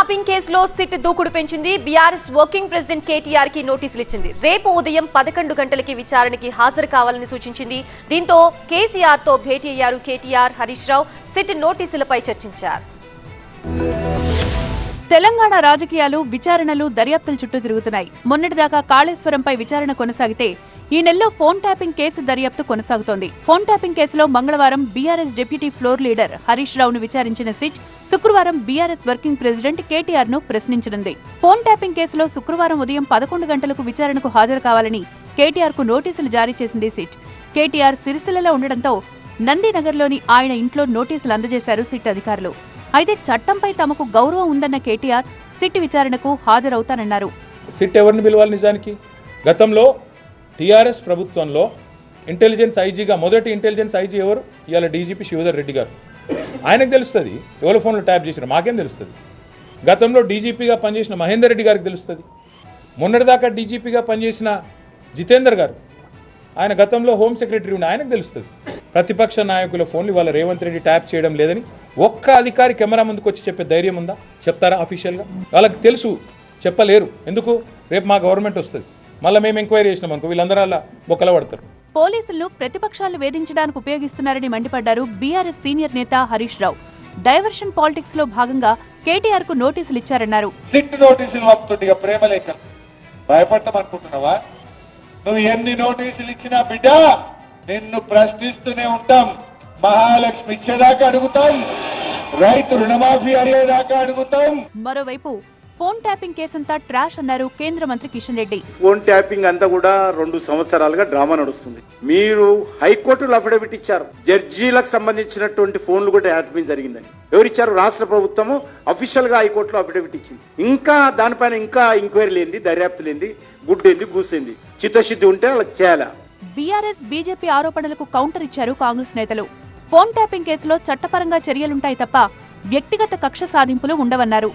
Tapping కేసులో SIT దూకుడు పెంచింది. బీఆర్ఎస్ వర్కింగ్ ప్రెసిడెంట్ కేటీఆర్ కి నోటీసులు ఇచ్చింది. రేపు ఉదయం 11 గంటలకి విచారణకి హాజరు కావాలని సూచించింది. దీంతో కేసీఆర్ తో భేటీ అయ్యారు కేటీఆర్, హరీష్ రావు. సిట్ నోటీసులపై చర్చించారు. తెలంగాణ రాజకీయాలు, విచారణలు, దర్యాప్తుల చుట్టూ తిరుగుతున్నాయి. మొన్నటిదాకా కాళేశ్వరంపై విచారణ కొనసాగితే ఈ నెలలో ఫోన్ ట్యాపింగ్ కేసు దర్యాప్తు కొనసాగుతోంది. ఫోన్ ట్యాపింగ్ కేసులో మంగళవారం BRS deputy floor leader Harish రావును విచారించిన సిట్ శుక్రవారం బీఆర్ఎస్ వర్కింగ్ ప్రెసిడెంట్ కేటీఆర్ ను ప్రశ్నించనుంది. ఫోన్ ట్యాపింగ్ కేసులో శుక్రవారం ఉదయం 11 గంటలకు విచారణకు హాజరు కావాలని కేటీఆర్ కు నోటీసులు జారీ చేసింది సిట్. కేటీఆర్ సిరిసిల్లలో ఉండడంతో నందినగర్లోని ఆయన ఇంట్లో నోటీసులు అందజేశారు సిట్ అధికారులు. అయితే చట్టంపై తమకు గౌరవం ఉందన్న కేటీఆర్ సిట్ విచారణకు హాజరవుతానన్నారు. సిట్ ఎవరిని పిలవాలి? నిజానికి గతంలో టీఆర్ఎస్ ప్రభుత్వంలో ఇంటెలిజెన్స్ ఐజీగా మొదటి ఇంటెలిజెన్స్ ఐజీ ఎవరు? ఇవాళ డీజీపీ శివధర్ రెడ్డి గారు. ఆయనకు తెలుస్తుంది ఎవరి ఫోన్లో ట్యాప్ చేసినా, మాకేం తెలుస్తుంది? గతంలో డీజీపీగా పనిచేసిన మహేందర్ రెడ్డి గారికి తెలుస్తుంది. మొన్నటిదాకా డీజీపీగా పనిచేసిన జితేందర్ గారు, ఆయన గతంలో హోమ్ సెక్రటరీ ఉండి, ఆయనకు తెలుస్తుంది. ప్రతిపక్ష నాయకుల ఫోన్లు ఇవాళ రేవంత్ రెడ్డి ట్యాప్ చేయడం లేదని ఒక్క అధికారి కెమెరా ముందుకు వచ్చి చెప్పే ధైర్యం ఉందా? చెప్తారా అఫీషియల్గా? వాళ్ళకి తెలుసు, చెప్పలేరు. ఎందుకు? రేపు మా గవర్నమెంట్ వస్తుంది, మళ్ళీ మేము ఎంక్వైరీ చేసినాం అనుకో, వీళ్ళందరూ అలా బొక్కల పడతారు. పోలీసులు ప్రతిపక్షాలు వేధించడానికి ఉపయోగిస్తున్నారని మండిపడ్డారు బీఆర్ఎస్ సీనియర్ నేత హరీష్ రావు. డైవర్షన్ పాలిటిక్స్ లో భాగంగా కేటీఆర్ కు నోటీసులు ఇచ్చారన్నారు. సిట్ నోటీసులు పంపుతుండగా ప్రేమలేఖ భయపడతామనుకుంటున్నావా? నువ్వు ఎన్ని నోటీసులు ఇచ్చినా బిడ్డ నిన్ను ప్రశ్నిస్తూనే ఉంటాం. మహాలక్ష్మి ఇచ్చేదాకా అడుగుతాం, రైతు రుణమాఫీ అడిగేదాకా అడుగుతాం. మరోవైపు ఫోన్ ట్యాపింగ్ కేసంతా ట్రాష్ అన్నారు కేంద్ర మంత్రి కిషన్ రెడ్డి. ఫోన్ ట్యాపింగ్ అంతా కూడా 2 సంవత్సరాలుగా డ్రామా నడుస్తుంది. మీరు హైకోర్టులో అఫిడవిట్ ఇచ్చారు, జడ్జీలకు సంబంధించినటువంటి ఫోన్లు కూడా ట్యాపింగ్ జరిగిందని. ఎవరిచ్చారు? రాష్ట్ర ప్రభుత్వము అఫీషియల్ గా హైకోర్టులో అఫిడవిట్ ఇచ్చింది. ఇంకా దానిపైన ఇంకా ఎంక్వైరీ లేని, దర్యాప్తు లేని, గుడ్డేంది గూసేంది, చిత్తశుద్ధి ఉంటే అలా చేయాలా? బీఆర్ఎస్ బీజేపీ ఆరోపణలకు కౌంటర్ ఇచ్చారు కాంగ్రెస్ నేతలు. ఫోన్ ట్యాపింగ్ కేసులో చట్టపరంగా చర్యలుంటాయి తప్ప వ్యక్తిగత కక్ష సాధింపులు ఉండవన్నారు.